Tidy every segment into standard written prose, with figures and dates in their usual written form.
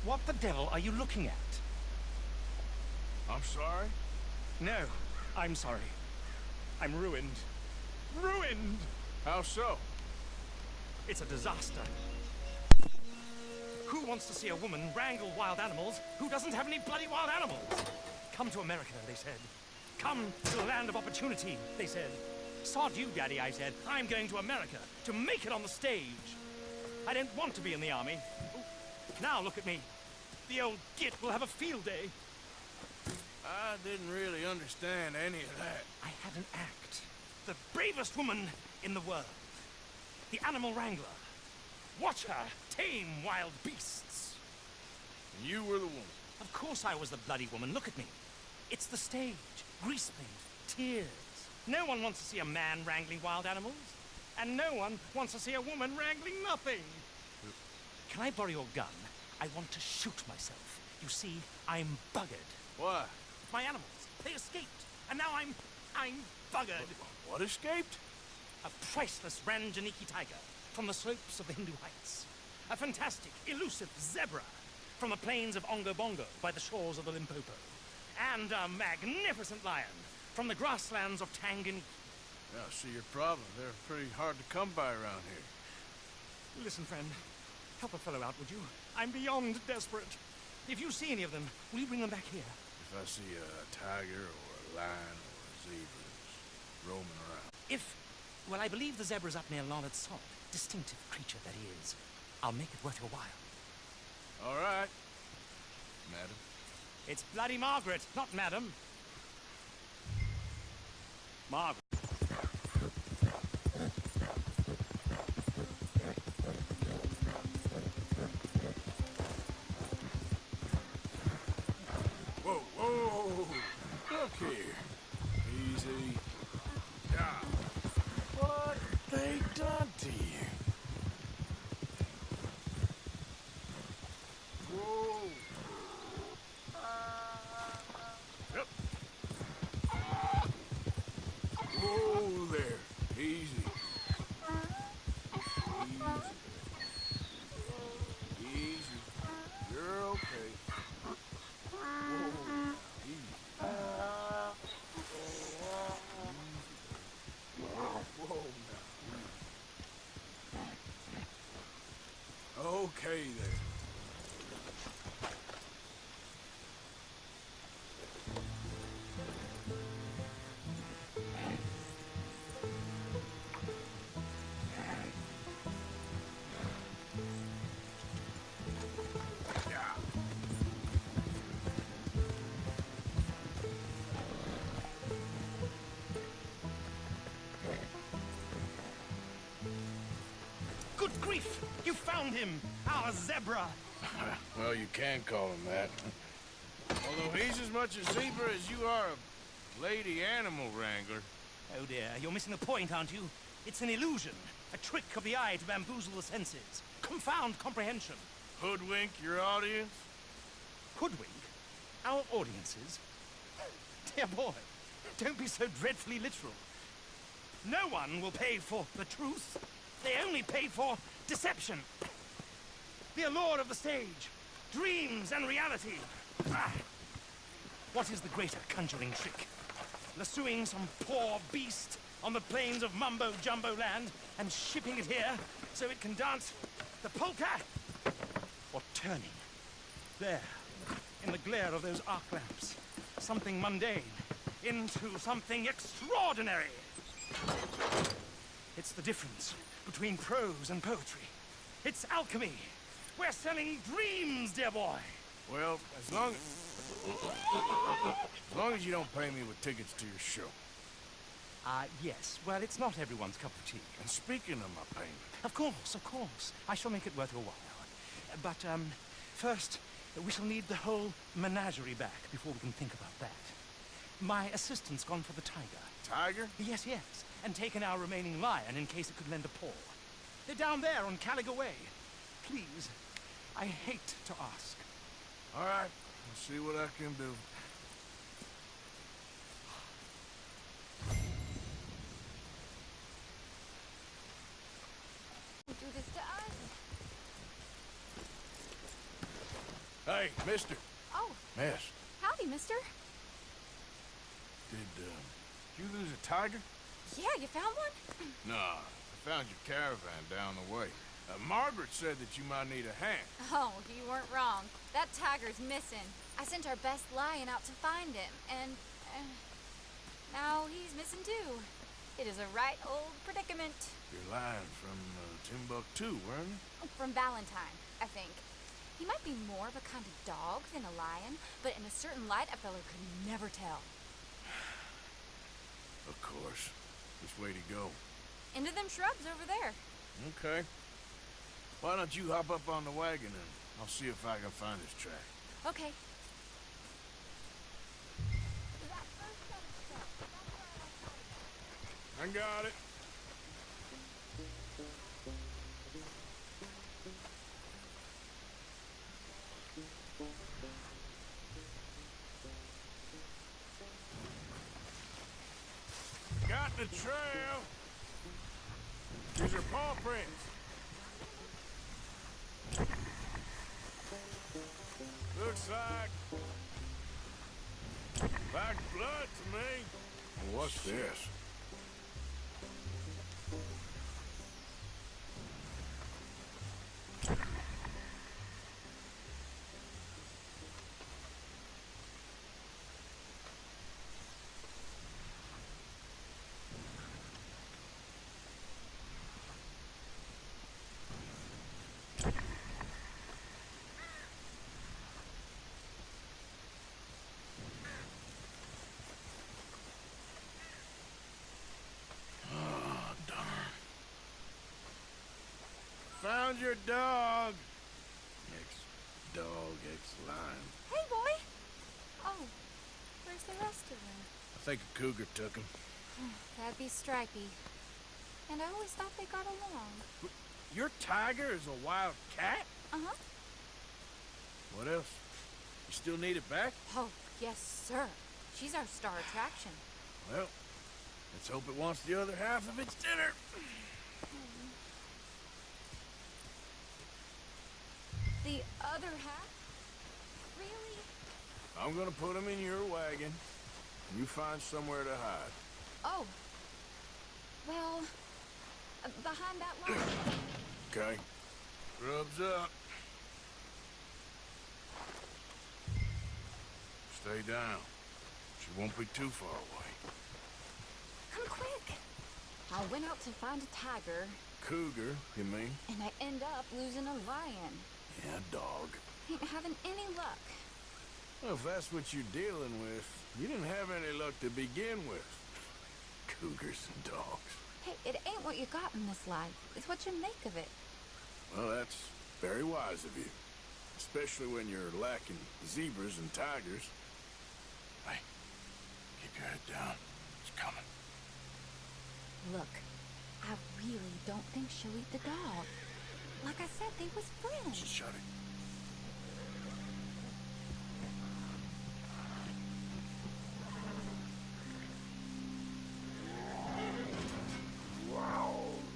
What the devil are you looking at? I'm sorry? No, I'm sorry. I'm ruined. Ruined! How so? It's a disaster. Who wants to see a woman wrangle wild animals who doesn't have any bloody wild animals? Come to America, they said. Come to the land of opportunity, they said. Sod you, Daddy, I said. I'm going to America to make it on the stage. I don't want to be in the army. Now look at me. The old git will have a field day. I didn't really understand any of that. I had an act. The bravest woman in the world. The animal wrangler. Watch her tame wild beasts. And you were the woman. Of course I was the bloody woman. Look at me. It's the stage. Grease paint. Tears. No one wants to see a man wrangling wild animals. And no one wants to see a woman wrangling nothing. Can I borrow your gun? I want to shoot myself. You see, I'm buggered. Why? My animals. They escaped. And now I'm buggered. What escaped? A priceless Ranjaniki tiger from the slopes of the Hindu Heights. A fantastic, elusive zebra from the plains of Ongo Bongo by the shores of the Limpopo. And a magnificent lion from the grasslands of Tanganyika. Yeah, I see your problem. They're pretty hard to come by around here. Listen, friend. Help a fellow out, would you? I'm beyond desperate. If you see any of them, will you bring them back here? If I see a tiger or a lion or a zebra roaming around. Well, I believe the zebra's up near Larned Sod. Distinctive creature that he is. I'll make it worth your while. All right, madam. It's bloody Margaret, not madam. Margaret. Whoa, whoa! Look here. Easy. Yeah. What they done to you? Whoa! Yep. Whoa there. Easy. Easy. Easy. You're okay. Whoa. Easy. Whoa now. Okay there. Good grief! You found him! Our zebra! Well, you can call him that. Although he's as much a zebra as you are a lady animal wrangler. Oh dear, you're missing the point, aren't you? It's an illusion. A trick of the eye to bamboozle the senses. Confound comprehension. Hoodwink your audience? Hoodwink? Our audiences? Dear boy, don't be so dreadfully literal. No one will pay for the truth. They only pay for deception. The allure of the stage. Dreams and reality. Ah. What is the greater conjuring trick? Lassoing some poor beast on the plains of mumbo-jumbo land and shipping it here so it can dance the polka? Or turning, there, in the glare of those arc lamps, something mundane into something extraordinary? It's the difference between prose and poetry. It's alchemy. We're selling dreams, dear boy. Well, as long as you don't pay me with tickets to your show. Yes. Well, it's not everyone's cup of tea. And speaking of my payment... Of course. I shall make it worth your while. But, first, we shall need the whole menagerie back before we can think about that. My assistant's gone for the tiger. Tiger? Yes. And taken our remaining lion in case it could lend a paw. They're down there on Caliga Way. Please, I hate to ask. All right, I'll see what I can do. Do this to us? Hey, mister. Oh, Miss, howdy, mister. did you lose a tiger? Yeah, you found one? Nah, I found your caravan down the way. Margaret said that you might need a hand. Oh, you weren't wrong. That tiger's missing. I sent our best lion out to find him, and now he's missing too. It is a right old predicament. You're lying from Timbuktu, weren't you? From Valentine, I think. He might be more of a kind of dog than a lion, but in a certain light, a fellow could never tell. Of course. Which way to go? Into them shrubs over there. Okay. Why don't you hop up on the wagon and I'll see if I can find his track. Okay. I got it. Got the trail. These are paw prints. Looks like blood to me. What's this? Found your dog. Ex-dog, ex-lion. Hey, boy! Oh, where's the rest of them? I think a cougar took him. That'd be Stripey. And I always thought they got along. Your tiger is a wild cat? Uh-huh. What else? You still need it back? Oh, yes, sir. She's our star attraction. Well, let's hope it wants the other half of its dinner. The other half? Really? I'm gonna put him in your wagon. You find somewhere to hide. Oh. Well, behind that log. Okay. Grub's up. Stay down. She won't be too far away. Come quick. I went out to find a tiger. Cougar, you mean? And I end up losing a lion. Yeah, dog. Ain't having any luck. Well, if that's what you're dealing with, you didn't have any luck to begin with. Cougars and dogs. Hey, it ain't what you got in this life. It's what you make of it. Well, that's very wise of you. Especially when you're lacking zebras and tigers. Hey, keep your head down. It's coming. Look, I really don't think she'll eat the dog. Like I said, they was friends. Shut it.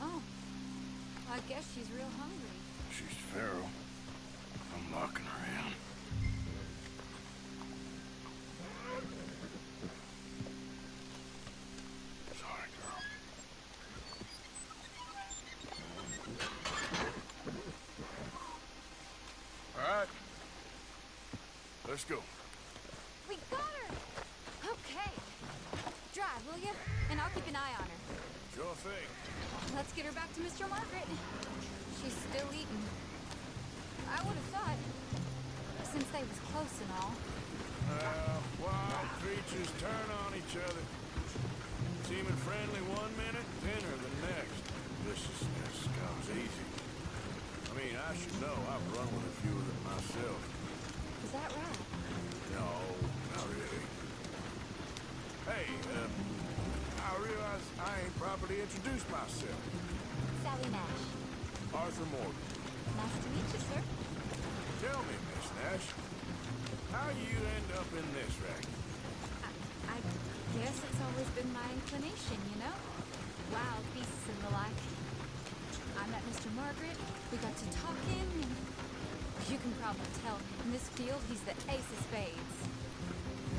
Oh, I guess she's real hungry. She's feral. I'm locking her in. Sorry, girl. All right. Let's go. We got her! Okay. Drive, will you? And I'll keep an eye on her. Sure thing. Let's get her back to Mr. Margaret. She's still eating. I would have thought, since they was close and all. Wild creatures turn on each other. Seeming friendly one minute, dinner the next. Viciousness comes easy. I mean, I should know. I've run with a few of them myself. Is that right? No, not really. Hey, I realize I ain't properly introduced myself. Sally Nash. Arthur Morgan. Nice to meet you, sir. Tell me, Miss Nash, how you end up in this racket? I guess it's always been my inclination, you know? Wild beasts and the like. I met Mr. Margaret, we got to talking, and You can probably tell. In this field, he's the ace of spades.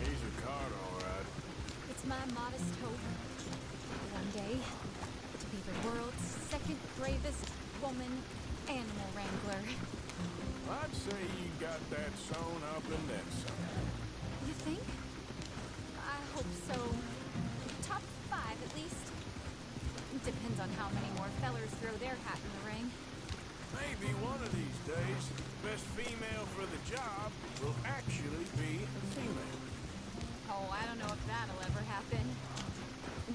He's a card, all right. It's my modest hope, one day, to be the world's second bravest woman animal wrangler. I'd say you got that sewn up and then some. You think? I hope so. Top 5, at least. Depends on how many more fellers throw their hat in the ring. Maybe one of these days, the best female for the job will actually be a female. Oh, I don't know if that'll ever happen.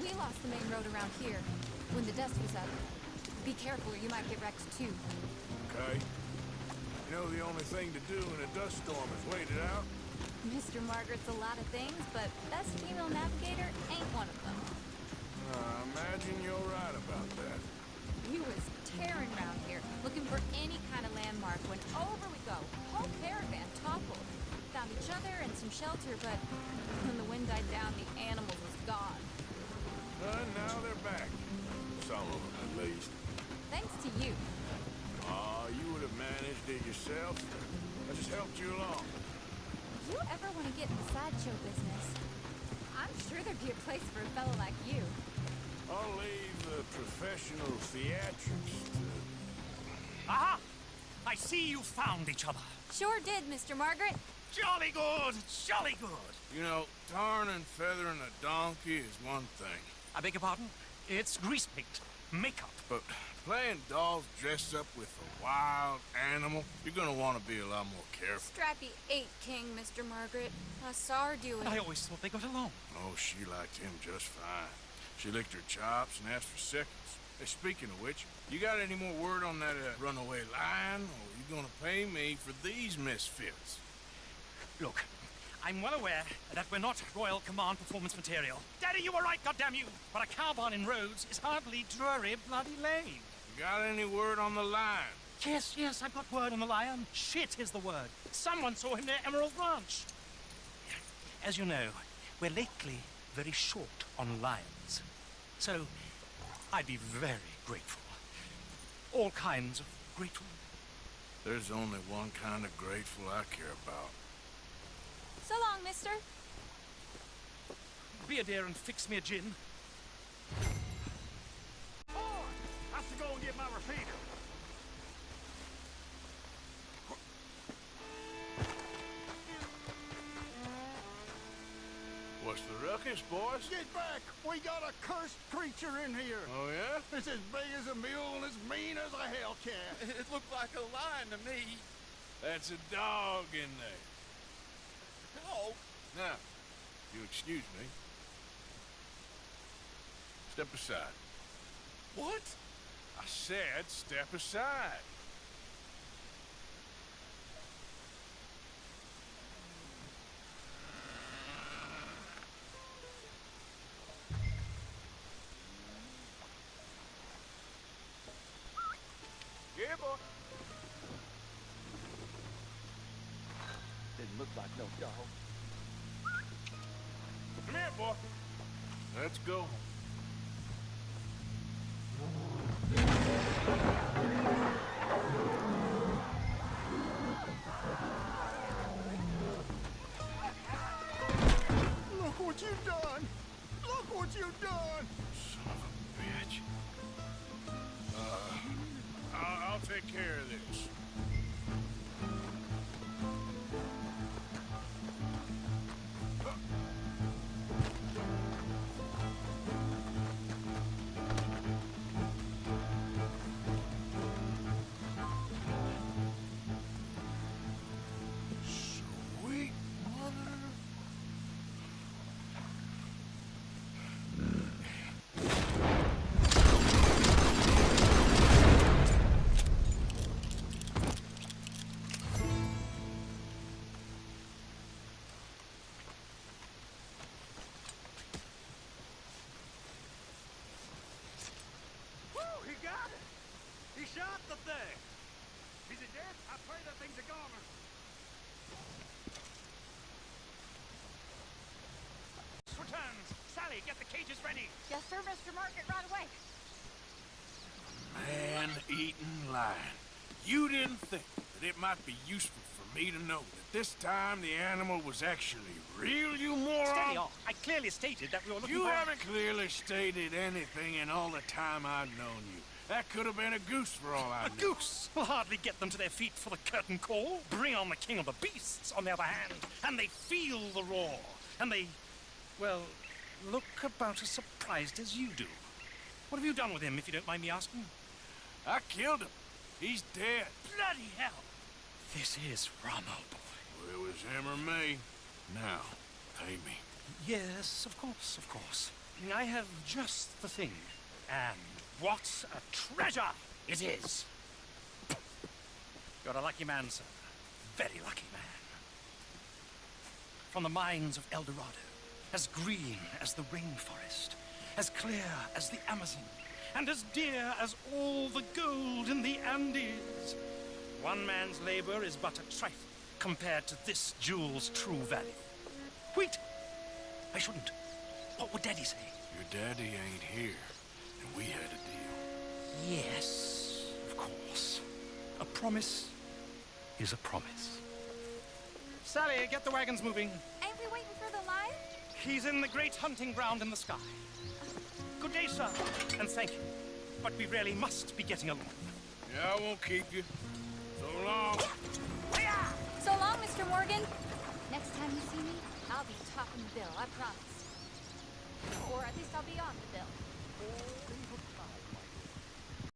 We lost the main road around here when the dust was up. Be careful or you might get wrecked too. Okay? You know the only thing to do in a dust storm is wait it out? Mr. Margaret's a lot of things, but best female navigator ain't one of them. I imagine you're right about that. We was tearing around here, looking for any kind of landmark when over we go. Whole caravan toppled. Found each other and some shelter, but when the wind died down, the animals was gone. And now they're back. Some of them, at least. Thanks to you. You would have managed it yourself. I just helped you along. You ever want to get in the sideshow business? I'm sure there'd be a place for a fellow like you. I'll leave the professional theatrics to... Aha! I see you found each other. Sure did, Mr. Margaret. Jolly good, jolly good. You know, tarring and feathering a donkey is one thing. I beg your pardon? It's grease paint, makeup. But playing dolls dressed up with a wild animal, you're gonna want to be a lot more careful. Strappy ate king, Mr. Margaret. I saw her do it. I always thought they got along. Oh, she liked him just fine. She licked her chops and asked for seconds. Hey, speaking of which, you got any more word on that runaway lion? Or are you gonna pay me for these misfits? Look, I'm well aware that we're not Royal Command performance material. Daddy, you were right, goddammit you! But a cow barn in Rhodes is hardly Drury Bloody Lane. You got any word on the lion? Yes, I've got word on the lion. Shit is the word. Someone saw him near Emerald Ranch. As you know, we're lately very short on lions. So, I'd be very grateful. All kinds of grateful. There's only one kind of grateful I care about. So long, mister. Be a dear and fix me a gin. Boy, I have to go and get my repeater. What's the ruckus, boys? Get back! We got a cursed creature in here. Oh, yeah? It's as big as a mule and as mean as a hellcat. It looked like a lion to me. That's a dog in there. Oh, Now, you excuse me. Step aside. what? I said step aside. Yeah, boy. Didn't look like no dog. Come here, boy. Let's go. Look what you've done! Look what you've done! Son of a bitch. I'll take care of this. Sweet mother. Woo, he got it! He shot the thing! Is it dead? I pray that thing's a goner. Returns. Sally, get the cages ready. Yes, sir, Mr. Margaret, right away. Man-eating lion. You didn't think that it might be useful for me to know that this time the animal was actually real, you moron. Steady on. I clearly stated that we were looking You for... haven't clearly stated anything in all the time I've known you. That could have been a goose for all I A know. goose will hardly get them to their feet for the curtain call. Bring on the king of the beasts, on the other hand, and they feel the roar. And they, well, look about as surprised as you do. What have you done with him, if you don't mind me asking? I killed him. He's dead. Bloody hell! This is Ramo, boy. Well, it was him or me. Now, pay me. Yes, of course, of course. I have just the thing. And what a treasure it is! You're a lucky man, sir. Very lucky man. From the mines of El Dorado, as green as the rainforest, as clear as the Amazon, and as dear as all the gold in the Andes. One man's labor is but a trifle compared to this jewel's true value. Wait! I shouldn't. What would Daddy say? Your daddy ain't here, and we had a deal. Yes, of course. A promise is a promise. Sally, get the wagons moving. Ain't we waiting for the lion? He's in the great hunting ground in the sky. Good day, sir, and thank you. But we really must be getting along. Yeah, I won't keep you. So long. So long, Mr. Morgan. Next time you see me, I'll be topping the bill, I promise. Or at least I'll be on the bill.